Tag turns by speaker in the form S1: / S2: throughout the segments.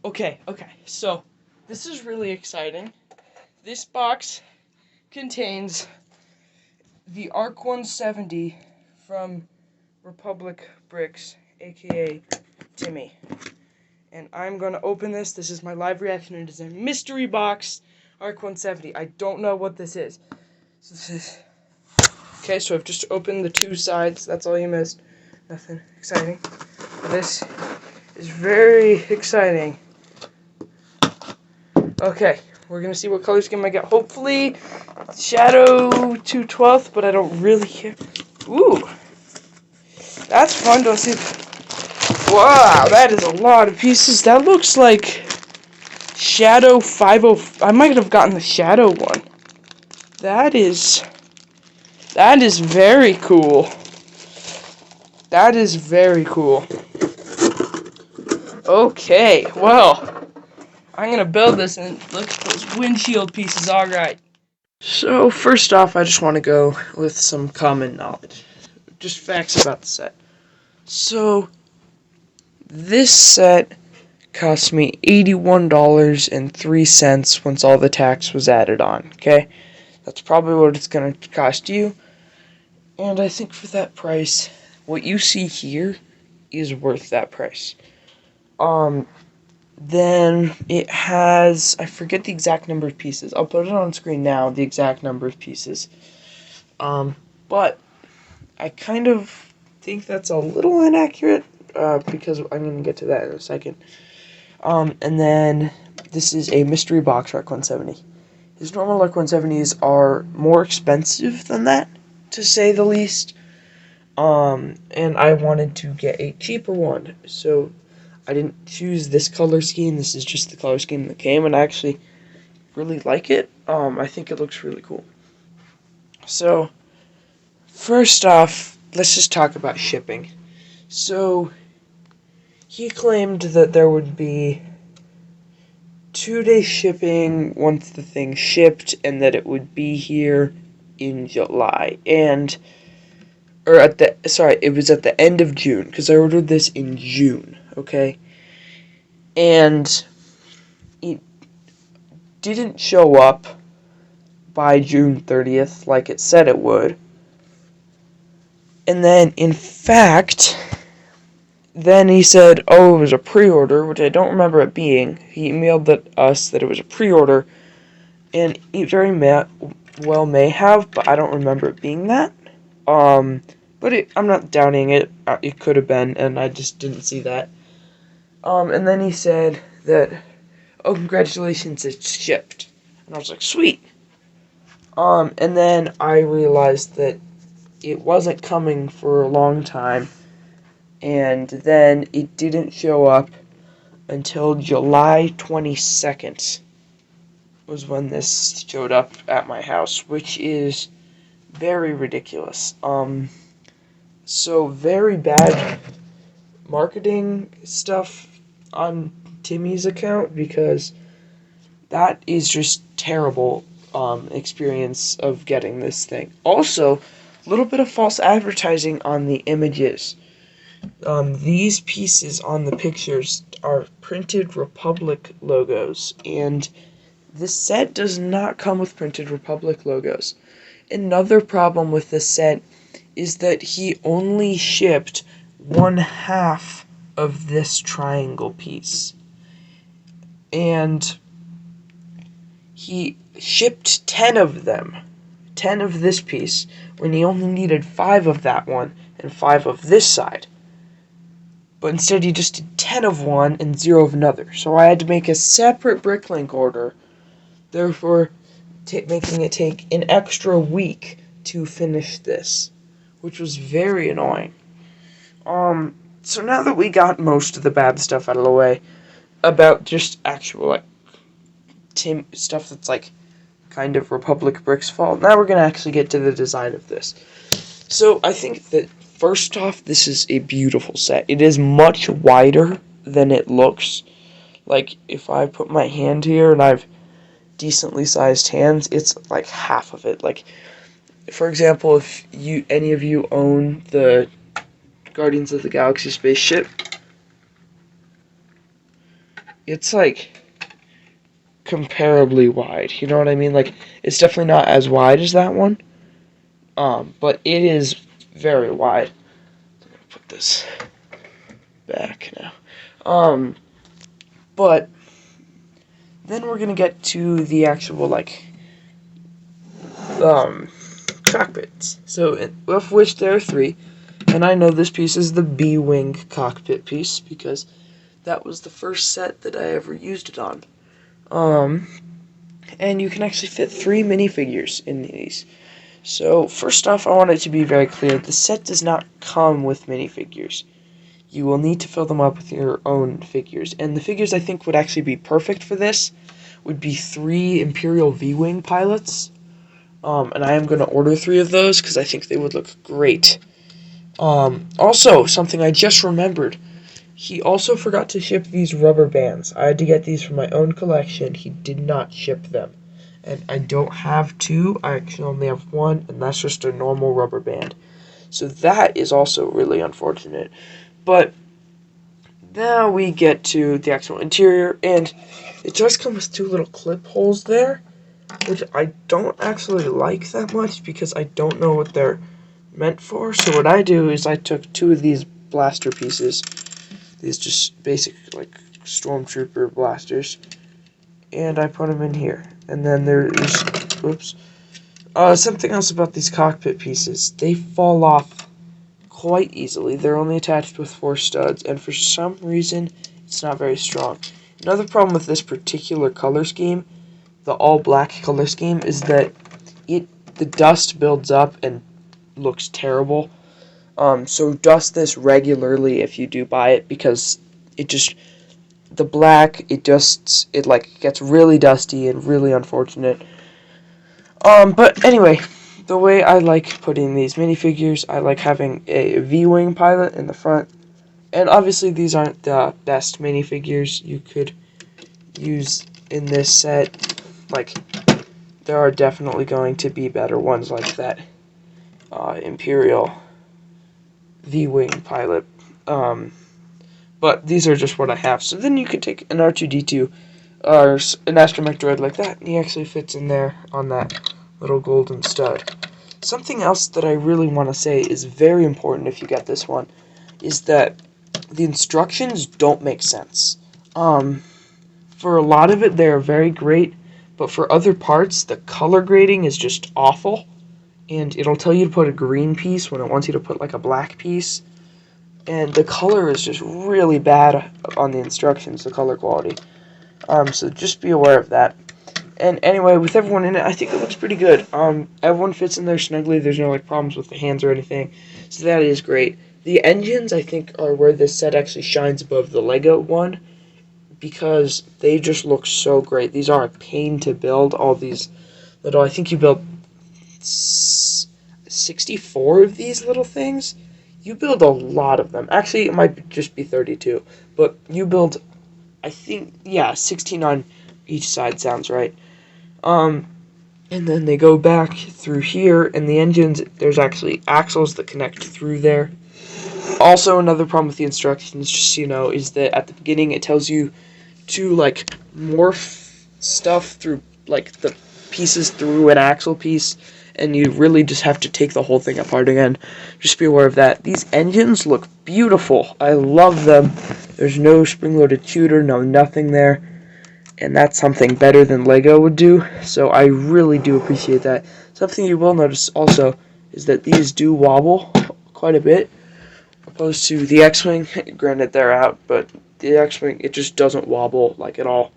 S1: Okay, so this is really exciting. This box contains the ARC 170 from Republic Bricks, aka Timmy. And I'm gonna open this. This is my live reaction. It is a mystery box ARC 170. I don't know what this is. So this is okay, so I've just opened the two sides. That's all you missed. Nothing exciting. This is very exciting. Okay, we're gonna see what color scheme I get. Hopefully, Shadow 2/12, but I don't really care. Ooh, that's fun to see. Wow, that is a lot of pieces. That looks like Shadow 50. I might have gotten the Shadow one. That is very cool. That is very cool. Okay, well, I'm gonna build this and look at those windshield pieces. Alright. So, first off, I just want to go with some common knowledge. Just facts about the set. So, this set cost me $81.03 once all the tax was added on, okay? That's probably what it's gonna cost you. And I think for that price, what you see here is worth that price. Then it has, I forget the exact number of pieces. I'll put it on screen now, the exact number of pieces. But I kind of think that's a little inaccurate, because I'm going to get to that in a second. And then this is a mystery box ARC 170. His normal ARC 170s are more expensive than that, to say the least. And I wanted to get a cheaper one, so I didn't choose this color scheme. This is just the color scheme that came, and I actually really like it. I think it looks really cool. So, first off, let's just talk about shipping. So, he claimed that there would be 2-day shipping once the thing shipped, and that it would be here in July. It was at the end of June, because I ordered this in June, okay? And it didn't show up by June 30th like it said it would. And then, in fact, then he said, oh, it was a pre-order, which I don't remember it being. He emailed us that it was a pre-order, and it very well may have, but I don't remember it being that. But I'm not doubting it. It could have been, and I just didn't see that. And then he said that, oh, congratulations, it's shipped. And I was like, sweet. And then I realized that it wasn't coming for a long time, and then it didn't show up until July 22nd was when this showed up at my house, which is very ridiculous. So very bad marketing stuff on Timmy's account, because that is just terrible experience of getting this thing. Also, a little bit of false advertising on the images. These pieces on the pictures are printed Republic logos, and this set does not come with printed Republic logos. Another problem with this set is that he only shipped 1/2 of this triangle piece. And he shipped 10 of them. 10 of this piece, when he only needed 5 of that one and 5 of this side. But instead he just did 10 of one and 0 of another. So I had to make a separate Bricklink order, therefore making it take an extra week to finish this, which was very annoying. So now that we got most of the bad stuff out of the way, about just actual, stuff that's, kind of Republic Bricks' fault, now we're gonna actually get to the design of this. So, I think that, first off, this is a beautiful set. It is much wider than it looks. Like, if I put my hand here, and I've decently sized hands, it's, half of it. Like, for example, if any of you own the Guardians of the Galaxy spaceship, it's like comparably wide. You know what I mean? Like, it's definitely not as wide as that one, but it is very wide. I'm gonna put this back now. But then we're gonna get to the actual like cockpits. So, of which there are three, and I know this piece is the B-wing cockpit piece because that was the first set that I ever used it on. And you can actually fit 3 minifigures in these. So, first off, I want it to be very clear, the set does not come with minifigures. You will need to fill them up with your own figures. And the figures I think would actually be perfect for this would be 3 Imperial V-Wing pilots. And I am going to order 3 of those because I think they would look great. Also, something I just remembered. He also forgot to ship these rubber bands. I had to get these from my own collection. He did not ship them. And I don't have 2. I actually only have 1, and that's just a normal rubber band. So that is also really unfortunate. But now we get to the actual interior, and it does come with 2 little clip holes there, which I don't actually like that much because I don't know what they're meant for. So what I do is I took 2 of these blaster pieces, these just basic like stormtrooper blasters, and I put them in here. And then there's, oops, something else about these cockpit pieces. They fall off quite easily. They're only attached with 4 studs, and for some reason, it's not very strong. Another problem with this particular color scheme, the all-black color scheme, is that the dust builds up and looks terrible. So dust this regularly if you do buy it, because the black, it like gets really dusty and really unfortunate. But anyway, the way I like putting these minifigures, I like having a V-Wing pilot in the front. And obviously these aren't the best minifigures you could use in this set. Like, there are definitely going to be better ones like that Imperial V-Wing pilot. But these are just what I have. So then you could take an R2-D2 or an astromech droid like that, and he actually fits in there on that little golden stud. Something else that I really want to say is very important if you get this one is that the instructions don't make sense. For a lot of it, they are very great, but for other parts, the color grading is just awful, and it'll tell you to put a green piece when it wants you to put like a black piece, and the color is just really bad on the instructions, the color quality. So just be aware of that. And anyway, with everyone in it, I think it looks pretty good. Everyone fits in there snugly. There's no like problems with the hands or anything, so that is great. The engines, I think, are where this set actually shines above the Lego one, because they just look so great. These are a pain to build. All these little, I think you built 64 of these little things. You build a lot of them. Actually, it might just be 32, but you build, I think, yeah, 16 on each side sounds right. And then they go back through here, and the engines, there's actually axles that connect through there. Also, another problem with the instructions, just so you know, is that at the beginning it tells you to, like, morph stuff through, like, the pieces through an axle piece, and you really just have to take the whole thing apart again. Just be aware of that. These engines look beautiful. I love them. There's no spring-loaded shooter, no nothing there. And that's something better than Lego would do, so I really do appreciate that. Something you will notice also is that these do wobble quite a bit, opposed to the X-Wing. Granted, they're out, but the X-Wing, it just doesn't wobble, like, at all.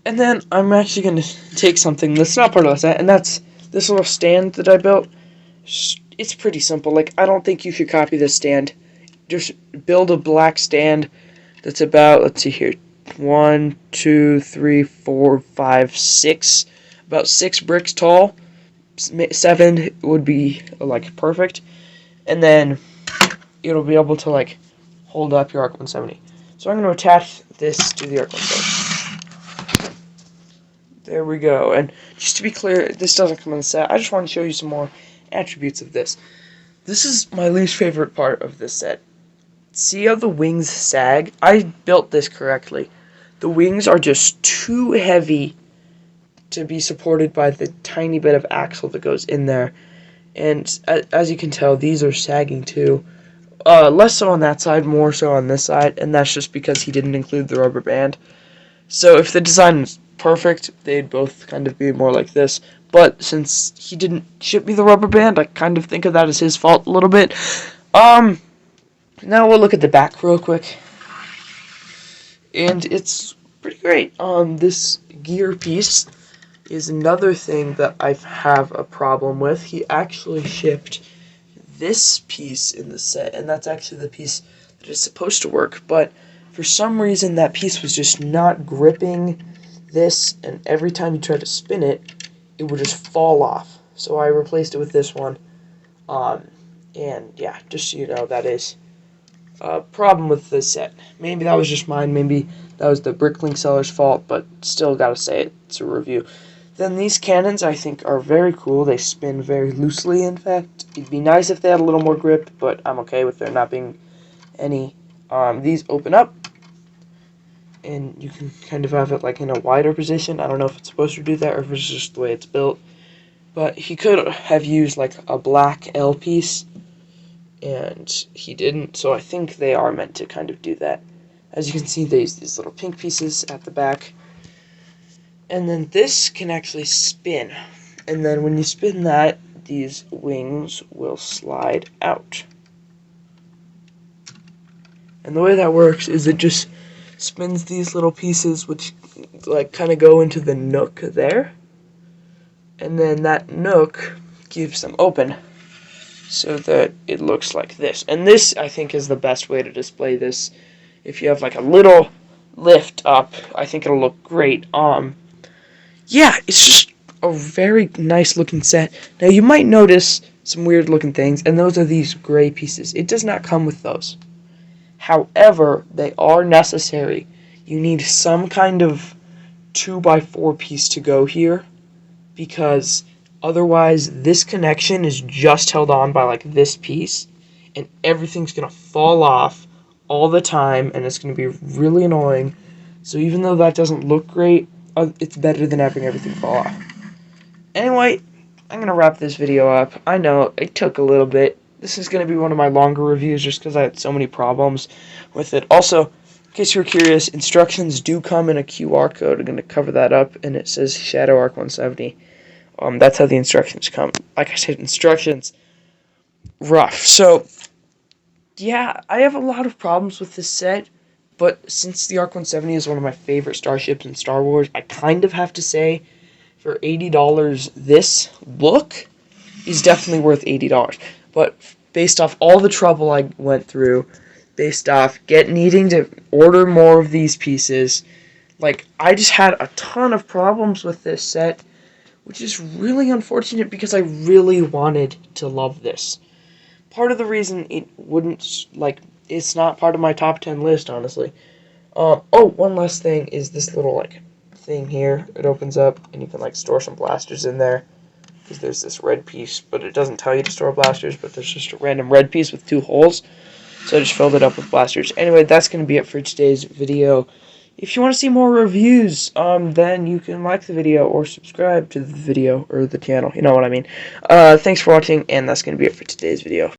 S1: And then I'm actually going to take something that's not part of the set, and that's this little stand that I built. It's pretty simple. Like, I don't think you should copy this stand. Just build a black stand that's about, let's see here, 1, 2, 3, 4, 5, 6, about 6 bricks tall. 7 would be, like, perfect. And then it'll be able to, like, hold up your ARC 170. So I'm going to attach this to the ARC 170. There we go. And just to be clear, this doesn't come on the set. I just want to show you some more attributes of this. This is my least favorite part of this set. see how the wings sag? I built this correctly. The wings are just too heavy to be supported by the tiny bit of axle that goes in there. And as you can tell, these are sagging too. Less so on that side, more so on this side, and that's just because he didn't include the rubber band. So if the design was perfect, they'd both kind of be more like this. But since he didn't ship me the rubber band, I kind of think of that as his fault a little bit. Now we'll look at the back real quick. And it's pretty great. This gear piece is another thing that I have a problem with. He actually shipped this piece in the set, and that's actually the piece that is supposed to work, but for some reason that piece was just not gripping this, and every time you try to spin it, it would just fall off. So I replaced it with this one, and yeah, just so you know, that is a problem with this set. Maybe that was just mine, maybe that was the Bricklink seller's fault, but still gotta say it, it's a review. Then these cannons, I think, are very cool. They spin very loosely, in fact. It'd be nice if they had a little more grip, but I'm okay with there not being any. These open up, and you can kind of have it like in a wider position. I don't know if it's supposed to do that or if it's just the way it's built. But he could have used like a black L piece, and he didn't, so I think they are meant to kind of do that. As you can see, they use these little pink pieces at the back. And then this can actually spin. And then when you spin that, these wings will slide out. And the way that works is it just spins these little pieces which like kind of go into the nook there. And then that nook keeps them open so that it looks like this. And this, I think, is the best way to display this. If you have like a little lift up, I think it'll look great. Yeah, it's just a very nice looking set. Now you might notice some weird looking things, and those are these gray pieces. It does not come with those. However, they are necessary. You need some kind of 2x4 piece to go here, because otherwise this connection is just held on by like this piece, and everything's gonna fall off all the time, and it's gonna be really annoying. So even though that doesn't look great, it's better than having everything fall off. Anyway, I'm going to wrap this video up. I know, it took a little bit. This is going to be one of my longer reviews just because I had so many problems with it. Also, in case you're curious, instructions do come in a QR code. I'm going to cover that up, and it says Shadow Arc 170. That's how the instructions come. Like I said, instructions, rough. So, yeah, I have a lot of problems with this set. But since the Arc 170 is one of my favorite starships in Star Wars, I kind of have to say, for $80, this look is definitely worth $80. But based off all the trouble I went through, based off needing to order more of these pieces, like, I just had a ton of problems with this set, which is really unfortunate because I really wanted to love this. Part of the reason it wouldn't, like, it's not part of my top 10 list, honestly. Oh, one last thing is this little, like, thing here. It opens up, and you can, like, store some blasters in there. Because there's this red piece, but it doesn't tell you to store blasters, but there's just a random red piece with 2 holes. So I just filled it up with blasters. Anyway, that's going to be it for today's video. If you want to see more reviews, then you can like the video or subscribe to the video or the channel. You know what I mean. Thanks for watching, and that's going to be it for today's video.